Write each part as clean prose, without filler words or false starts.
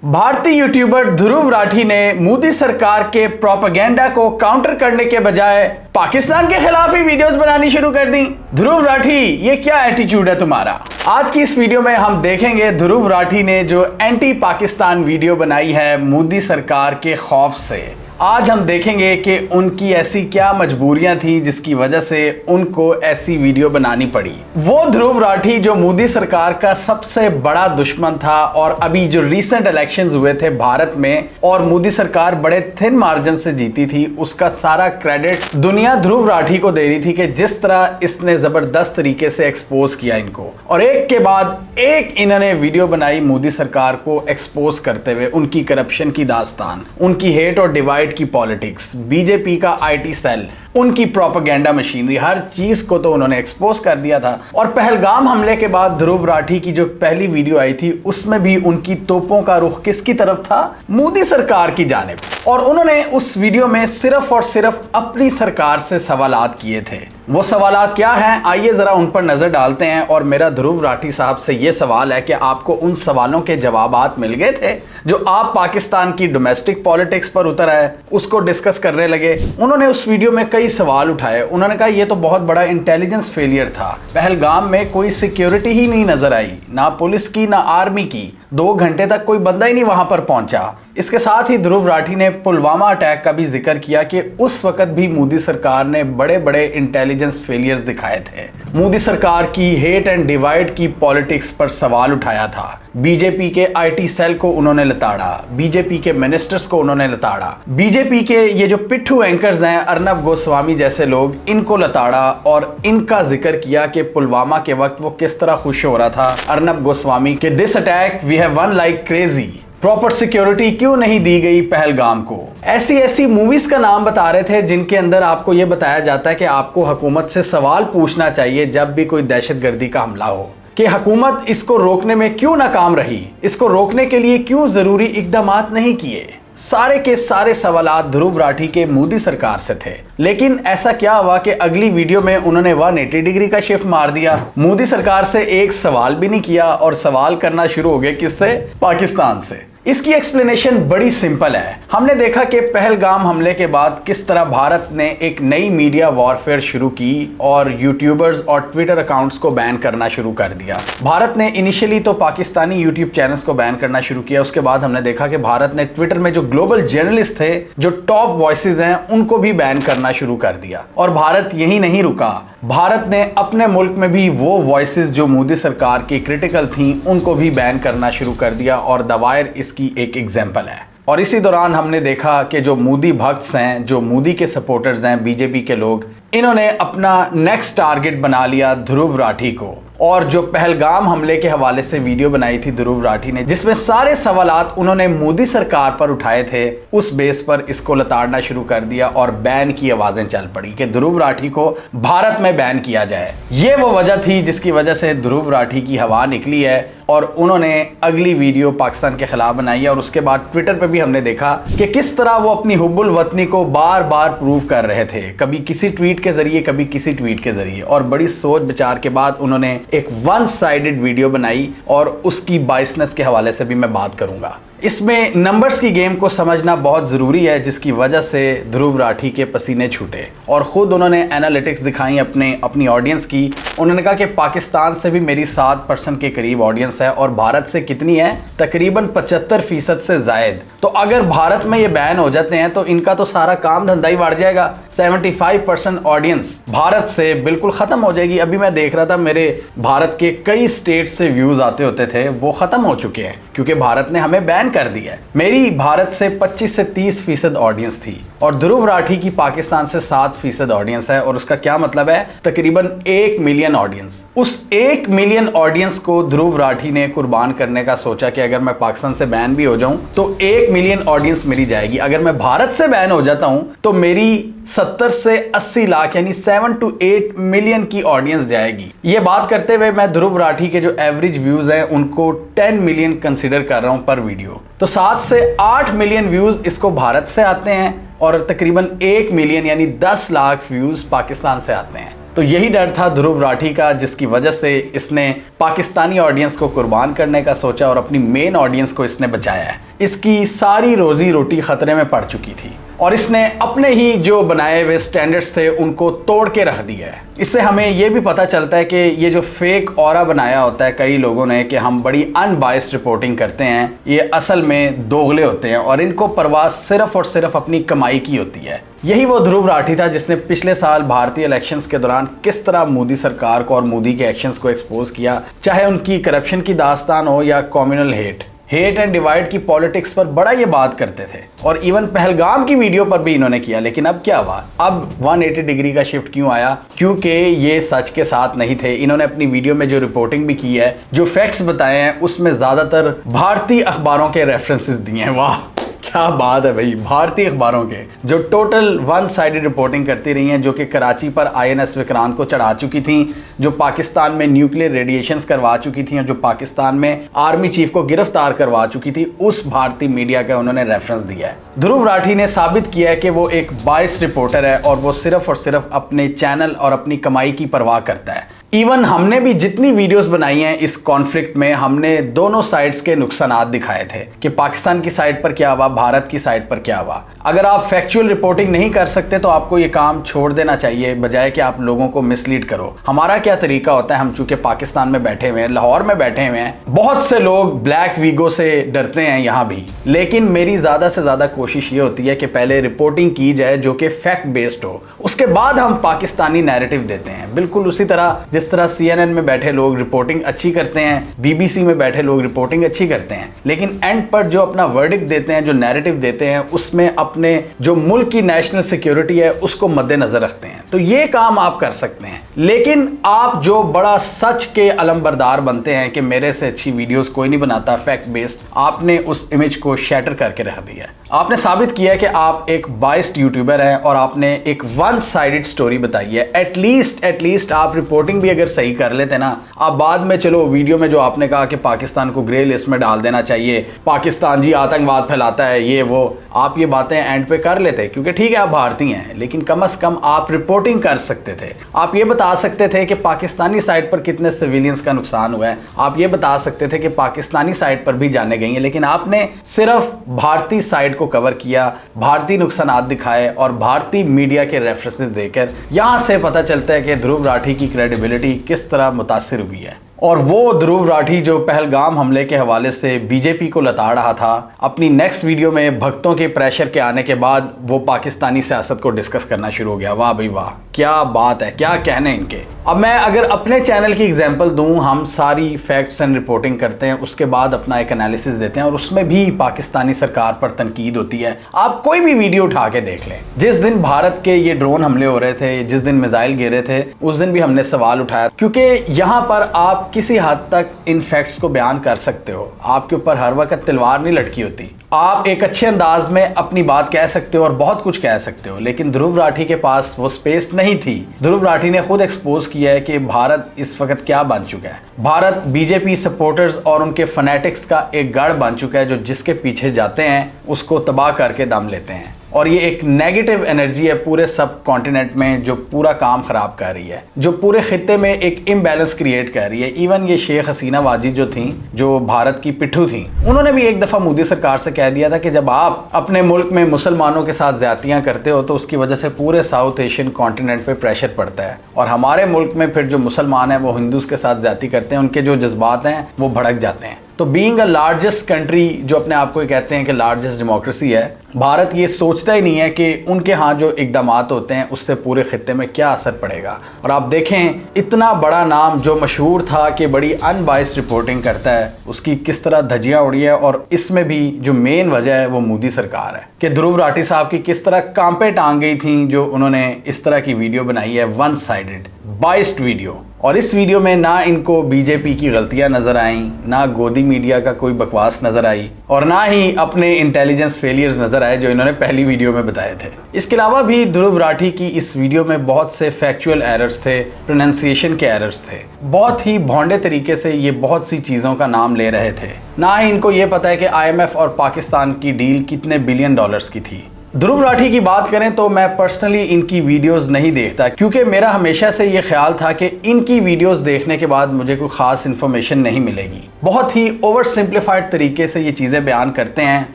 भारतीय यूट्यूबर ध्रुव राठी ने मोदी सरकार के प्रोपेगेंडा को काउंटर करने के बजाय पाकिस्तान के खिलाफ ही वीडियोस बनानी शुरू कर दी। ध्रुव राठी, ये क्या एटीट्यूड है तुम्हारा? आज की इस वीडियो में हम देखेंगे ध्रुव राठी ने जो एंटी पाकिस्तान वीडियो बनाई है मोदी सरकार के खौफ से। आज हम देखेंगे कि उनकी ऐसी क्या मजबूरियां थी जिसकी वजह से उनको ऐसी वीडियो बनानी पड़ी। वो ध्रुव राठी जो मोदी सरकार का सबसे बड़ा दुश्मन था और अभी जो रीसेंट इलेक्शंस हुए थे भारत में और मोदी सरकार बड़े थिन मार्जिन से जीती थी, उसका सारा क्रेडिट दुनिया ध्रुव राठी को दे रही थी कि जिस तरह इसने जबरदस्त तरीके से एक्सपोज किया इनको, और एक के बाद एक इन्होंने वीडियो बनाई मोदी सरकार को एक्सपोज करते हुए, उनकी करप्शन की दास्तान, उनकी हेट और डिवाइड की पॉलिटिक्स, बीजेपी का आईटी सेल, उनकी प्रोपेगेंडा मशीनरी, हर चीज को तो उन्होंने एक्सपोज कर दिया था। और पहलगाम हमले के बाद ध्रुव राठी की जो पहली वीडियो आई थी उसमें भी उनकी तोपों का रुख किसकी तरफ था? मोदी सरकार की जानिब। और उन्होंने उस वीडियो में सिर्फ और सिर्फ अपनी सरकार से सवालात किए थे। वो सवालात क्या हैं, आइए जरा उन पर नजर डालते हैं। और मेरा ध्रुव राठी साहब से ये सवाल है कि आपको उन सवालों के जवाबात मिल गए थे जो आप पाकिस्तान की डोमेस्टिक पॉलिटिक्स पर उतर आए, उसको डिस्कस करने लगे। उन्होंने उस वीडियो में कई सवाल उठाए। उन्होंने कहा ये तो बहुत बड़ा इंटेलिजेंस फेलियर था, पहलगाम में कोई सिक्योरिटी ही नहीं नजर आई, ना पुलिस की ना आर्मी की, 2 घंटे तक कोई बंदा ही नहीं वहां पर पहुंचा। इसके साथ ही ध्रुव राठी ने पुलवामा अटैक का भी जिक्र किया कि उस वक्त भी मोदी सरकार ने बड़े बड़े इंटेलिजेंस फेलियर्स दिखाए थे। मोदी सरकार की हेट एंड डिवाइड की पॉलिटिक्स पर सवाल उठाया था। बीजेपी के आईटी सेल को उन्होंने लताड़ा, बीजेपी के मिनिस्टर्स को उन्होंने लताड़ा, बीजेपी के ये जो पिट्ठू एंकर्स हैं अर्नब गोस्वामी जैसे लोग, इनको लताड़ा और इनका जिक्र किया कि पुलवामा के वक्त वो किस तरह खुश हो रहा था अर्नब गोस्वामी के this attack we have one like crazy, proper security क्यों नहीं दी गई पहलगाम को। ऐसी ऐसी मूवीज का नाम बता रहे थे जिनके अंदर आपको यह बताया जाता है कि आपको हुकूमत से सवाल पूछना चाहिए जब भी कोई दहशतगर्दी का हमला हो, कि हुकूमत इसको रोकने में क्यों नाकाम रही, इसको रोकने के लिए क्यों जरूरी इकदामात नहीं किए। सारे के सारे सवालात ध्रुव राठी के मोदी सरकार से थे। लेकिन ऐसा क्या हुआ कि अगली वीडियो में उन्होंने 180 डिग्री का शिफ्ट मार दिया, मोदी सरकार से एक सवाल भी नहीं किया और सवाल करना शुरू हो गए किससे? पाकिस्तान से। इसकी एक्सप्लेनेशन बड़ी सिंपल है। हमने देखा कि पहलगाम हमले के बाद किस तरह भारत ने एक नई मीडिया वॉरफेयर शुरू की और यूट्यूबर्स और ट्विटर अकाउंट्स को बैन करना शुरू कर दिया। भारत ने इनिशियली तो पाकिस्तानी यूट्यूब चैनल्स को बैन करना शुरू किया। उसके बाद हमने देखा कि भारत ने ट्विटर में जो ग्लोबल जर्नलिस्ट थे, जो टॉप वॉइसेस हैं, उनको भी बैन करना शुरू कर दिया। और भारत यही नहीं रुका, भारत ने अपने मुल्क में भी वो वॉइसेस जो मोदी सरकार की क्रिटिकल थी उनको भी बैन करना शुरू कर दिया। और द वायर इसकी एक एग्जांपल है। और इसी दौरान हमने देखा कि जो मोदी भक्त्स हैं, जो मोदी के सपोर्टर्स हैं, बीजेपी के लोग, इन्होंने अपना नेक्स्ट टारगेट बना लिया ध्रुव राठी को। और जो पहलगाम हमले के हवाले से वीडियो बनाई थी ध्रुव राठी ने, जिसमें सारे सवालात उन्होंने मोदी सरकार पर उठाए थे, उस बेस पर इसको लताड़ना शुरू कर दिया और बैन की आवाजें चल पड़ी कि ध्रुव राठी को भारत में बैन किया जाए। ये वो वजह थी जिसकी वजह से ध्रुव राठी की हवा निकली है और उन्होंने अगली वीडियो पाकिस्तान के खिलाफ बनाई है। और उसके बाद ट्विटर पे भी हमने देखा कि किस तरह वो अपनी हुब्बुल वतनी को बार बार प्रूव कर रहे थे, कभी किसी ट्वीट के जरिए, कभी किसी ट्वीट के जरिए। और बड़ी सोच विचार के बाद उन्होंने एक वन साइडेड वीडियो बनाई और उसकी बाइसनेस के हवाले से भी मैं बात करूंगा। इसमें नंबर्स की गेम को समझना बहुत ज़रूरी है, जिसकी वजह से ध्रुव राठी के पसीने छूटे। और ख़ुद उन्होंने एनालिटिक्स दिखाई अपनी ऑडियंस की। उन्होंने कहा कि पाकिस्तान से भी मेरी 7% के करीब ऑडियंस है और भारत से कितनी है? तकरीबन 75% से ज़ायद। तो अगर भारत में ये बैन हो जाते हैं तो इनका तो सारा काम धंधा ही बढ़ जाएगा। 75% ऑडियंस भारत से बिल्कुल ख़त्म हो जाएगी। अभी मैं देख रहा था मेरे भारत के कई स्टेट से व्यूज़ आते होते थे, वो ख़त्म हो चुके हैं क्योंकि भारत ने हमें बैन कर दिया है। मेरी भारत से 25 से 30% ऑडियंस थी और ध्रुव राठी की पाकिस्तान से 7% ऑडियंस है। और उसका क्या मतलब है? तकरीबन 1 मिलियन ऑडियंस। उस 1 मिलियन ऑडियंस को ध्रुव राठी ने कुर्बान करने का सोचा कि अगर मैं पाकिस्तान से बैन भी हो जाऊं तो 1 मिलियन ऑडियंस मेरी जाएगी। अगर मैं भारत से बैन हो जाता हूं तो मेरी 70 से 80 लाख यानी 7 to 8 मिलियन की ऑडियंस जाएगी। ये बात करते हुए मैं ध्रुव राठी के जो एवरेज व्यूज हैं उनको 10 मिलियन कंसीडर कर रहा हूं पर वीडियो। तो 7 से 8 मिलियन व्यूज इसको भारत से आते हैं और तकरीबन 1 मिलियन यानी 10 लाख व्यूज पाकिस्तान से आते हैं। तो यही डर था ध्रुव राठी का, जिसकी वजह से इसने पाकिस्तानी ऑडियंस को कुर्बान करने का सोचा और अपनी मेन ऑडियंस को इसने बचाया है। इसकी सारी रोजी रोटी खतरे में पड़ चुकी थी और इसने अपने ही जो बनाए हुए स्टैंडर्ड्स थे उनको तोड़ के रख दिया है। इससे हमें ये भी पता चलता है कि ये जो फेक ऑरा बनाया होता है कई लोगों ने कि हम बड़ी अनबायस्ड रिपोर्टिंग करते हैं, ये असल में दोगले होते हैं और इनको परवाह सिर्फ और सिर्फ अपनी कमाई की होती है। यही वो ध्रुव राठी था जिसने पिछले साल भारतीय इलेक्शंस के दौरान किस तरह मोदी सरकार को और मोदी के एक्शंस को एक्सपोज किया, चाहे उनकी करप्शन की दास्तान हो या कम्युनल हेट एंड डिवाइड की पॉलिटिक्स पर बड़ा ये बात करते थे और इवन पहलगाम की वीडियो पर भी इन्होंने किया। लेकिन अब क्या हुआ, अब 180 डिग्री का शिफ्ट क्यों आया? क्योंकि ये सच के साथ नहीं थे। इन्होंने अपनी वीडियो में जो रिपोर्टिंग भी की है, जो फैक्ट्स बताए हैं, उसमें ज्यादातर भारतीय अखबारों के रेफरेंसेस दिए हैं। वाह क्या बात है भाई, भारतीय अखबारों के जो टोटल वन साइडेड रिपोर्टिंग करती रही हैं, जो कि कराची पर INS विक्रांत को चढ़ा चुकी थी, जो पाकिस्तान में न्यूक्लियर रेडिएशंस करवा चुकी थी और जो पाकिस्तान में आर्मी चीफ को गिरफ्तार करवा चुकी थी, उस भारतीय मीडिया का उन्होंने रेफरेंस दिया है। ध्रुव राठी ने साबित किया है कि वो एक बायस्ड रिपोर्टर है और वो सिर्फ और सिर्फ अपने चैनल और अपनी कमाई की परवाह करता है। इवन हमने भी जितनी वीडियोस बनाई हैं इस कॉन्फ्लिक्ट में, हमने दोनों साइड्स के नुकसानात दिखाए थे कि पाकिस्तान की साइड पर क्या हुआ, भारत की साइड पर क्या हुआ। अगर आप फैक्चुअल रिपोर्टिंग नहीं कर सकते तो आपको ये काम छोड़ देना चाहिए, बजाय कि आप लोगों को मिसलीड करो। हमारा क्या तरीका होता है, हम चूंकि पाकिस्तान में बैठे हुए हैं, लाहौर में बैठे हुए हैं, बहुत से लोग ब्लैक वीगो से डरते हैं यहाँ भी, लेकिन मेरी ज्यादा से ज्यादा कोशिश ये होती है कि पहले रिपोर्टिंग की जाए जो कि फैक्ट बेस्ड हो, उसके बाद हम पाकिस्तानी नैरेटिव देते हैं। बिल्कुल उसी तरह जिस तरह CNN में बैठे लोग रिपोर्टिंग अच्छी करते हैं, BBC में बैठे लोग रिपोर्टिंग अच्छी करते हैं, लेकिन एंड पर जो अपना वर्डिक्ट देते हैं, जो नैरेटिव देते हैं, उसमें अपने जो मुल्क की नेशनल सिक्योरिटी है उसको मद्देनजर रखते हैं। तो ये काम आप कर सकते हैं, लेकिन आप जो बड़ा सच के अलंबरदार बनते हैं कि मेरे से अच्छी वीडियोस कोई नहीं बनाता फैक्ट बेस्ड, आपने उस इमेज को शैटर करके रख दिया। आपने साबित किया कि आप एक बायस्ड यूट्यूबर हैं और आपने एक वन साइडेड स्टोरी बताई है। एटलीस्ट आप रिपोर्टिंग भी अगर सही कर लेते ना, आप बाद में चलो वीडियो में जो आपने कहा कि पाकिस्तान को ग्रे लिस्ट में डाल देना चाहिए, पाकिस्तान जी आतंकवाद फैलाता है, ये वो, आप ये बातें एंड पे कर लेते, क्योंकि ठीक है आप भारतीय हैं, लेकिन कम से कम आप रिपोर्टिंग कर सकते थे। आप ये बता सकते थे कि पाकिस्तानी साइड पर कितने सिविलियंस का नुकसान हुआ है, आप ये बता सकते थे कि पाकिस्तानी साइड पर भी जाने गई हैं, लेकिन आपने सिर्फ भारतीय साइड को कवर किया, भारतीय नुकसानात दिखाए और भारतीय मीडिया के रेफरेंसेस देकर। यहां से पता चलता है कि ध्रुव राठी की क्रेडिबिलिटी किस तरह मुतासिर हुई है। और वो ध्रुव राठी जो पहलगाम हमले के हवाले से बीजेपी को लताड़ रहा था, अपनी नेक्स्ट वीडियो में भक्तों के प्रेशर के आने के बाद वो पाकिस्तानी सियासत को डिस्कस करना शुरू हो गया। वाह भाई वाह, क्या बात है, क्या कहने इनके। अब मैं अगर अपने चैनल की एग्जांपल दूं, हम सारी फैक्ट्स एंड रिपोर्टिंग करते हैं, उसके बाद अपना एक एनालिसिस देते हैं और उसमें भी पाकिस्तानी सरकार पर तनकीद होती है। आप कोई भी वीडियो उठा के देख लें, जिस दिन भारत के ये ड्रोन हमले हो रहे थे, जिस दिन मिसाइल गिरे थे, उस दिन भी हमने सवाल उठाया, क्योंकि यहाँ पर आप किसी हद तक इन फैक्ट्स को बयान कर सकते हो, आपके ऊपर हर वक्त तलवार नहीं लटकी होती, आप एक अच्छे अंदाज में अपनी बात कह सकते हो और बहुत कुछ कह सकते हो। लेकिन ध्रुव राठी के पास वो स्पेस नहीं थी। ध्रुव राठी ने खुद एक्सपोज किया है कि भारत इस वक्त क्या बन चुका है। भारत बीजेपी सपोर्टर्स और उनके फनेटिक्स का एक गढ़ बन चुका है, जो जिसके पीछे जाते हैं उसको तबाह करके दम लेते हैं। और ये एक नेगेटिव एनर्जी है पूरे सब कॉन्टिनेंट में, जो पूरा काम खराब कर रही है, जो पूरे खित्ते में एक इम्बैलेंस क्रिएट कर रही है। इवन ये शेख हसीना वाजिद जो थी, जो भारत की पिट्ठू थी, उन्होंने भी एक दफ़ा मोदी सरकार से कह दिया था कि जब आप अपने मुल्क में मुसलमानों के साथ ज्यादतियाँ करते हो तो उसकी वजह से पूरे साउथ एशियन कॉन्टिनेंट पे प्रेशर पड़ता है, और हमारे मुल्क में फिर जो मुसलमान हैं वो हिंदूज के साथ ज्यादती करते हैं, उनके जो जज्बात हैं वो भड़क जाते हैं। तो बीइंग अ लार्जेस्ट कंट्री, जो अपने आप को कहते हैं कि लार्जेस्ट डेमोक्रेसी है, भारत ये सोचता ही नहीं है कि उनके यहाँ जो इकदाम होते हैं उससे पूरे खित्ते में क्या असर पड़ेगा। और आप देखें, इतना बड़ा नाम जो मशहूर था कि बड़ी अनबायस्ड रिपोर्टिंग करता है, उसकी किस तरह धज्जियाँ उड़ी है। और इसमें भी जो मेन वजह है वो मोदी सरकार है कि ध्रुव राठी साहब की किस तरह कांपे टांग गई थी जो उन्होंने इस तरह की वीडियो बनाई है, वन साइडेड बाइस्ड वीडियो। और इस वीडियो में ना इनको बीजेपी की गलतियां नजर आईं, ना गोदी मीडिया का कोई बकवास नजर आई, और ना ही अपने इंटेलिजेंस फेलियर्स नजर आए जो इन्होंने पहली वीडियो में बताए थे। इसके अलावा भी ध्रुव राठी की इस वीडियो में बहुत से फैक्चुअल एरर्स थे, प्रोनाउंसिएशन के एरर्स थे। बहुत ही भोंडे तरीके से ये बहुत सी चीज़ों का नाम ले रहे थे। ना ही इनको ये पता है कि IMF और पाकिस्तान की डील कितने बिलियन डॉलर्स की थी। ध्रुव राठी की बात करें तो मैं पर्सनली इनकी वीडियोस नहीं देखता, क्योंकि मेरा हमेशा से ये ख्याल था कि इनकी वीडियोस देखने के बाद मुझे कोई खास इन्फॉर्मेशन नहीं मिलेगी। बहुत ही ओवर सिंप्लीफाइड तरीके से ये चीज़ें बयान करते हैं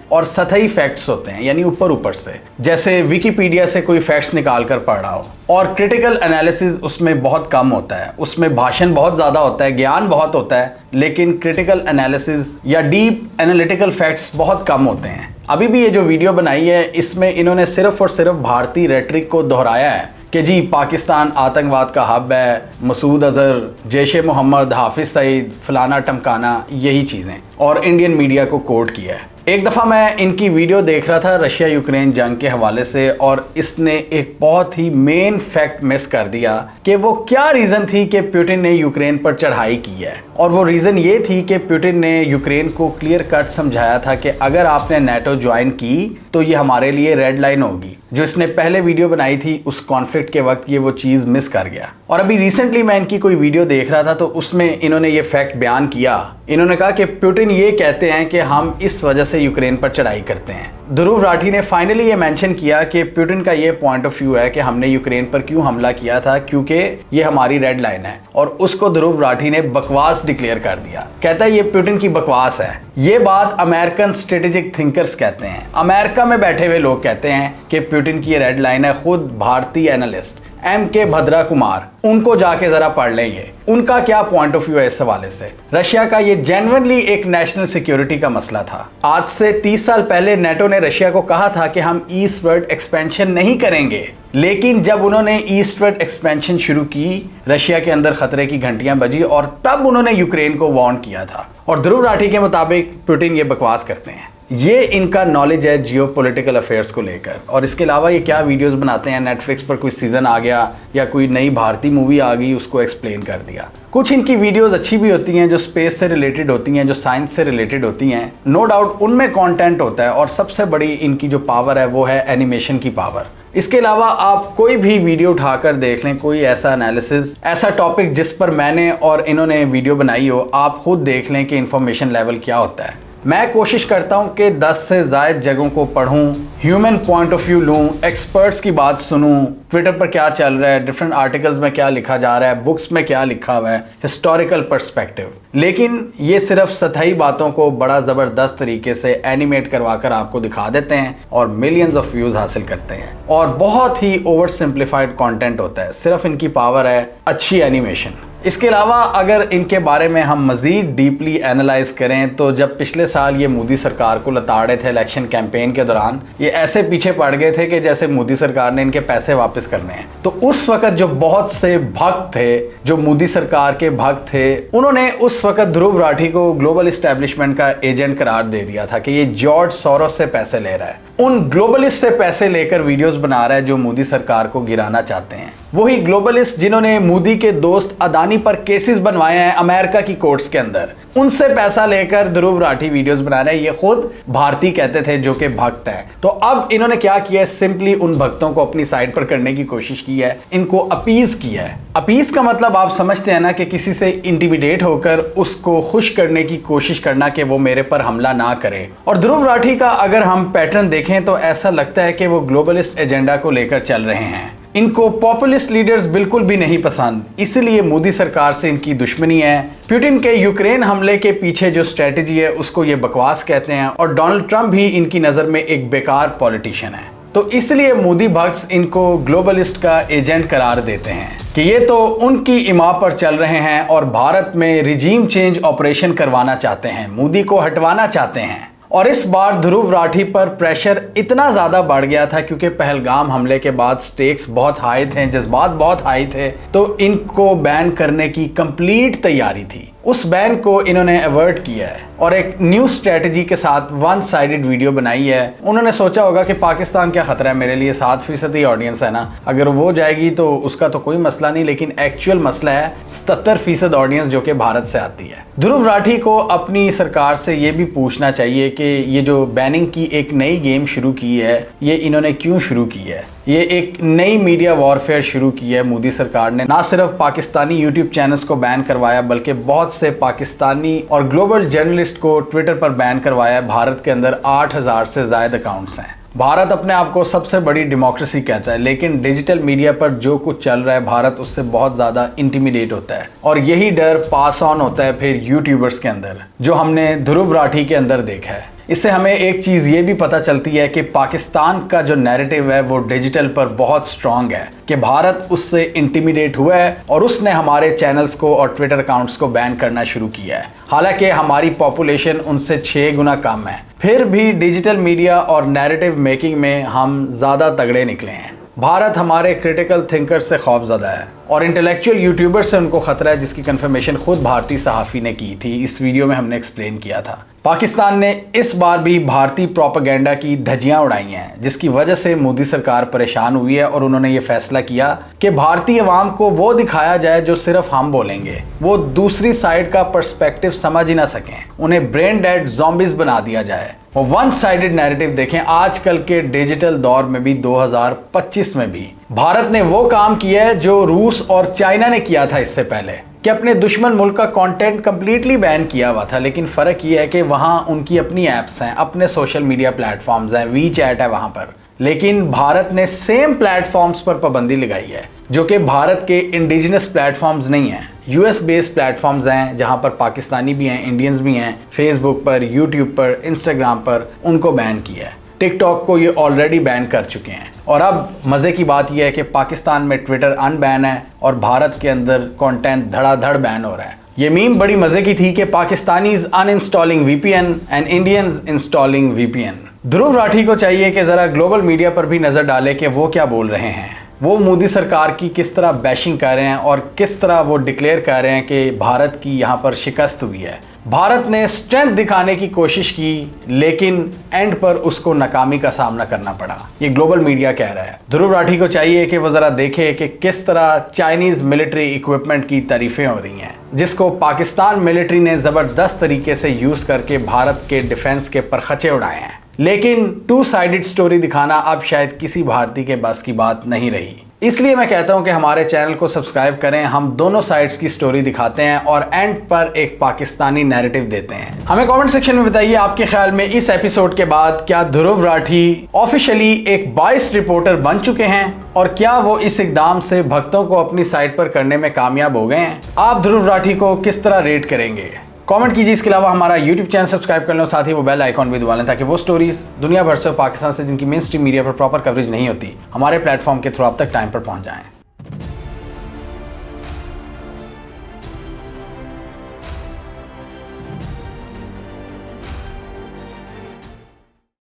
और सतही फैक्ट्स होते हैं, यानी ऊपर ऊपर से, जैसे विकिपीडिया से कोई फैक्ट्स निकाल कर पढ़ रहा हो। और क्रिटिकल एनालिसिस उसमें बहुत कम होता है, उसमें भाषण बहुत ज़्यादा होता है, ज्ञान बहुत होता है, लेकिन क्रिटिकल एनालिसिस या डीप एनालिटिकल फैक्ट्स बहुत कम होते हैं। अभी भी ये जो वीडियो बनाई है इसमें इन्होंने सिर्फ और सिर्फ भारतीय रेटरिक को दोहराया है कि जी पाकिस्तान आतंकवाद का हब है, मसूद अजहर, जैश ए मोहम्मद, हाफिज सईद, फलाना टमकाना, यही चीज़ें, और इंडियन मीडिया को कोट किया है। एक दफ़ा मैं इनकी वीडियो देख रहा था रशिया यूक्रेन जंग के हवाले से, और इसने एक बहुत ही मेन फैक्ट मिस कर दिया कि वो क्या रीज़न थी कि पुतिन ने यूक्रेन पर चढ़ाई की है। और वो रीज़न ये थी कि पुतिन ने यूक्रेन को क्लियर कट समझाया था कि अगर आपने नेटो ज्वाइन की तो ये हमारे लिए रेड लाइन होगी। जो इसने पहले वीडियो बनाई थी उस कॉन्फ्लिक्ट के वक्त ये वो चीज़ मिस कर गया। और अभी रिसेंटली मैं इनकी कोई वीडियो देख रहा था तो उसमें इन्होंने ये फैक्ट बयान किया। इन्होंने कहा कि पुतिन ये कहते हैं कि हम इस वजह से यूक्रेन पर चढ़ाई करते हैं। ध्रुव राठी ने फाइनली ये मेंशन किया कि पुतिन का ये पॉइंट ऑफ व्यू है कि हमने यूक्रेन पर क्यों हमला किया था, क्योंकि ये हमारी रेड लाइन है, और उसको ध्रुव राठी ने बकवास डिक्लेयर कर दिया। कहता है ये पुतिन की बकवास है। ये बात अमेरिकन स्ट्रेटेजिक थिंकर्स कहते हैं, अमेरिका में बैठे हुए लोग कहते हैं कि पुतिन की ये रेड लाइन है। खुद भारतीय एनालिस्ट M.K. भद्रा कुमार, उनको जाके जरा पढ़ लेंगे, उनका क्या पॉइंट ऑफ व्यू है इस हवाले से। रशिया का ये जेन्युइनली एक नेशनल सिक्योरिटी का मसला था। आज से 30 साल पहले नेटो ने रशिया को कहा था कि हम ईस्टवर्ड एक्सपेंशन नहीं करेंगे, लेकिन जब उन्होंने ईस्टवर्ड एक्सपेंशन शुरू की, रशिया के अंदर खतरे की घंटियां बजी और तब उन्होंने यूक्रेन को वार्न किया था। और ध्रुव राठी के मुताबिक पुतिन ये बकवास करते हैं। ये इनका नॉलेज है जियोपॉलिटिकल अफेयर्स को लेकर। और इसके अलावा ये क्या वीडियोस बनाते हैं, नेटफ्लिक्स पर कोई सीजन आ गया या कोई नई भारतीय मूवी आ गई, उसको एक्सप्लेन कर दिया। कुछ इनकी वीडियोस अच्छी भी होती हैं जो स्पेस से रिलेटेड होती हैं, जो साइंस से रिलेटेड होती हैं, नो डाउट उनमें कंटेंट होता है। और सबसे बड़ी इनकी जो पावर है वो है एनिमेशन की पावर। इसके अलावा आप कोई भी वीडियो उठाकर देख लें, कोई ऐसा एनालिसिस, ऐसा टॉपिक जिस पर मैंने और इन्होंने वीडियो बनाई हो, आप खुद देख लें कि इंफॉर्मेशन लेवल क्या होता है। मैं कोशिश करता हूं कि 10 से ज़ायद जगहों को पढूं, ह्यूमन पॉइंट ऑफ व्यू लूं, एक्सपर्ट्स की बात सुनूं, ट्विटर पर क्या चल रहा है, डिफरेंट आर्टिकल्स में क्या लिखा जा रहा है, बुक्स में क्या लिखा हुआ है, हिस्टोरिकल पर्सपेक्टिव। लेकिन ये सिर्फ सतही बातों को बड़ा ज़बरदस्त तरीके से एनिमेट करवा कर आपको दिखा देते हैं और मिलियंस ऑफ व्यूज़ हासिल करते हैं। और बहुत ही ओवर सिंप्लीफाइड कॉन्टेंट होता है। सिर्फ इनकी पावर है अच्छी एनिमेशन। इसके अलावा अगर इनके बारे में हम मज़ीद डीपली एनालाइज करें तो जब पिछले साल ये मोदी सरकार को लताड़े थे इलेक्शन कैंपेन के दौरान, ये ऐसे पीछे पड़ गए थे कि जैसे मोदी सरकार ने इनके पैसे वापस करने हैं। तो उस वक्त जो बहुत से भक्त थे, जो मोदी सरकार के भक्त थे, उन्होंने उस वक्त ध्रुव राठी को ग्लोबल इस्टेब्लिशमेंट का एजेंट करार दे दिया था कि ये जॉर्ज सोरोस से पैसे ले रहा है, उन ग्लोबलिस्ट से पैसे लेकर वीडियोस बना रहा है जो मोदी सरकार को गिराना चाहते हैं। वही ग्लोबलिस्ट जिन्होंने मोदी के दोस्त अदानी पर केसेस बनवाए हैं अमेरिका की कोर्ट्स के अंदर, उनसे पैसा लेकर ध्रुव राठी वीडियोस बना रहे हैं। ये खुद भारतीय कहते थे जो कि भक्त है। तो अब इन्होंने क्या किया है, सिंपली उन भक्तों को अपनी साइड पर करने की कोशिश की है, इनको अपीज किया है। अपीज का मतलब आप समझते हैं ना कि किसी से इंटिमिडेट होकर उसको खुश करने की कोशिश करना कि वो मेरे पर हमला ना करे। और ध्रुव राठी का अगर हम पैटर्न देखें तो ऐसा लगता है कि वो ग्लोबलिस्ट एजेंडा को लेकर चल रहे हैं। इनको पॉपुलिस्ट लीडर्स बिल्कुल भी नहीं पसंद, इसलिए मोदी सरकार से इनकी दुश्मनी है। पुतिन के यूक्रेन हमले के पीछे जो स्ट्रेटेजी है उसको ये बकवास कहते हैं, और डोनाल्ड ट्रंप भी इनकी नज़र में एक बेकार पॉलिटिशियन है। तो इसलिए मोदी भक्त इनको ग्लोबलिस्ट का एजेंट करार देते हैं कि ये तो उनकी इमा पर चल रहे हैं और भारत में रिजीम चेंज ऑपरेशन करवाना चाहते हैं, मोदी को हटवाना चाहते हैं। और इस बार ध्रुव राठी पर प्रेशर इतना ज़्यादा बढ़ गया था क्योंकि पहलगाम हमले के बाद स्टेक्स बहुत हाई थे, जज्बात बहुत हाई थे, तो इनको बैन करने की कंप्लीट तैयारी थी। उस बैन को इन्होंने अवॉइड किया है और एक न्यू स्ट्रेटजी के साथ वन साइडेड वीडियो बनाई है। उन्होंने सोचा होगा कि पाकिस्तान क्या खतरा है मेरे लिए, 7% ही ऑडियंस है ना, अगर वो जाएगी तो उसका तो कोई मसला नहीं, लेकिन एक्चुअल मसला है 77% ऑडियंस जो कि भारत से आती है। ध्रुव राठी को अपनी सरकार से ये भी पूछना चाहिए कि ये जो बैनिंग की एक नई गेम शुरू की है, ये इन्होंने क्यों शुरू की है। ये एक नई मीडिया वॉरफेयर शुरू की है मोदी सरकार ने। ना सिर्फ पाकिस्तानी यूट्यूब चैनल्स को बैन करवाया, बल्कि बहुत से पाकिस्तानी और ग्लोबल जर्नलिस्ट को ट्विटर पर बैन करवाया। भारत के अंदर 8000 से ज़ायद अकाउंट्स हैं। भारत अपने आप को सबसे बड़ी डेमोक्रेसी कहता है, लेकिन डिजिटल मीडिया पर जो कुछ चल रहा है भारत उससे बहुत ज़्यादा इंटिमिडेट होता है और यही डर पास ऑन होता है फिर यूट्यूबर्स के अंदर, जो हमने ध्रुव राठी के अंदर देखा है। इससे हमें एक चीज़ ये भी पता चलती है कि पाकिस्तान का जो नैरेटिव है वो डिजिटल पर बहुत स्ट्रांग है कि भारत उससे इंटिमिडेट हुआ है और उसने हमारे चैनल्स को और ट्विटर अकाउंट्स को बैन करना शुरू किया है। हालांकि हमारी पॉपुलेशन उनसे 6 गुना कम है, फिर भी डिजिटल मीडिया और नैरेटिव मेकिंग में हम ज़्यादा तगड़े निकले हैं। भारत हमारे क्रिटिकल थिंकर से खौफजदा है और इंटेलेक्चुअल यूट्यूबर से उनको खतरा है, जिसकी कंफर्मेशन खुद भारतीय सहाफ़ी ने की थी। इस वीडियो में हमने एक्सप्लेन किया था। पाकिस्तान ने इस बार भी भारतीय प्रोपेगेंडा की धज्जियां उड़ाई हैं, जिसकी वजह से मोदी सरकार परेशान हुई है और उन्होंने ये फैसला किया कि भारतीय अवाम को वो दिखाया जाए जो सिर्फ हम बोलेंगे, वो दूसरी साइड का पर्सपेक्टिव समझ ही ना सकें, उन्हें ब्रेन डेड ज़ॉम्बीज़ बना दिया जाए, वो वन साइडेड नैरेटिव देखें। आजकल के डिजिटल दौर में भी 2025 में भी भारत ने वो काम किया है जो रूस और चाइना ने किया था इससे पहले, कि अपने दुश्मन मुल्क का कंटेंट कंप्लीटली बैन किया हुआ था। लेकिन फ़र्क ये है कि वहाँ उनकी अपनी ऐप्स हैं, अपने सोशल मीडिया प्लेटफॉर्म्स हैं, वीचैट है वहाँ पर। लेकिन भारत ने सेम प्लेटफॉर्म्स पर पाबंदी लगाई है जो कि भारत के इंडिजिनस प्लेटफॉर्म्स नहीं हैं, यूएस बेस्ड प्लेटफॉर्म्स हैं, जहाँ पर पाकिस्तानी भी हैं, इंडियंस भी हैं। फेसबुक पर, यूट्यूब पर, इंस्टाग्राम पर उनको बैन किया है। टिकटॉक को ये ऑलरेडी बैन कर चुके हैं। और अब मज़े की बात यह है कि पाकिस्तान में ट्विटर अनबैन है और भारत के अंदर कंटेंट धड़ाधड़ बैन हो रहा है। ये मीम बड़ी मज़े की थी कि Pakistanis uninstalling VPN and Indians installing VPN. Dhruv Rathee को चाहिए कि ज़रा ग्लोबल मीडिया पर भी नज़र डाले कि वो क्या बोल रहे हैं, वो मोदी सरकार की किस तरह बैशिंग कर रहे हैं और किस तरह वो डिक्लेयर कर रहे हैं कि भारत की यहाँ पर शिकस्त हुई है। भारत ने स्ट्रेंथ दिखाने की कोशिश की लेकिन एंड पर उसको नाकामी का सामना करना पड़ा, ये ग्लोबल मीडिया कह रहा है। ध्रुव राठी को चाहिए कि वो ज़रा देखे कि किस तरह चाइनीज़ मिलिट्री इक्विपमेंट की तारीफ़ें हो रही हैं, जिसको पाकिस्तान मिलिट्री ने ज़बरदस्त तरीके से यूज़ करके भारत के डिफेंस के परखचे उड़ाए हैं। लेकिन टू साइडेड स्टोरी दिखाना अब शायद किसी भारतीय के बस की बात नहीं रही। इसलिए मैं कहता हूं कि हमारे चैनल को सब्सक्राइब करें, हम दोनों साइड्स की स्टोरी दिखाते हैं और एंड पर एक पाकिस्तानी नैरेटिव देते हैं। हमें कमेंट सेक्शन में बताइए आपके ख्याल में इस एपिसोड के बाद क्या ध्रुव राठी ऑफिशियली एक बाइस्ड रिपोर्टर बन चुके हैं और क्या वो इस इकदाम से भक्तों को अपनी साइड पर करने में कामयाब हो गए हैं? आप ध्रुव राठी को किस तरह रेट करेंगे? कमेंट कीजिए। इसके अलावा हमारा यूट्यूब चैनल सब्सक्राइब कर लो, साथ ही वो बेल आइकॉन भी दबा लें ताकि वो स्टोरीज दुनिया भर से पाकिस्तान से जिनकी मेन स्ट्रीम मीडिया पर प्रॉपर कवरेज नहीं होती हमारे प्लेटफॉर्म के थ्रू आप तक टाइम पर पहुंच जाएं।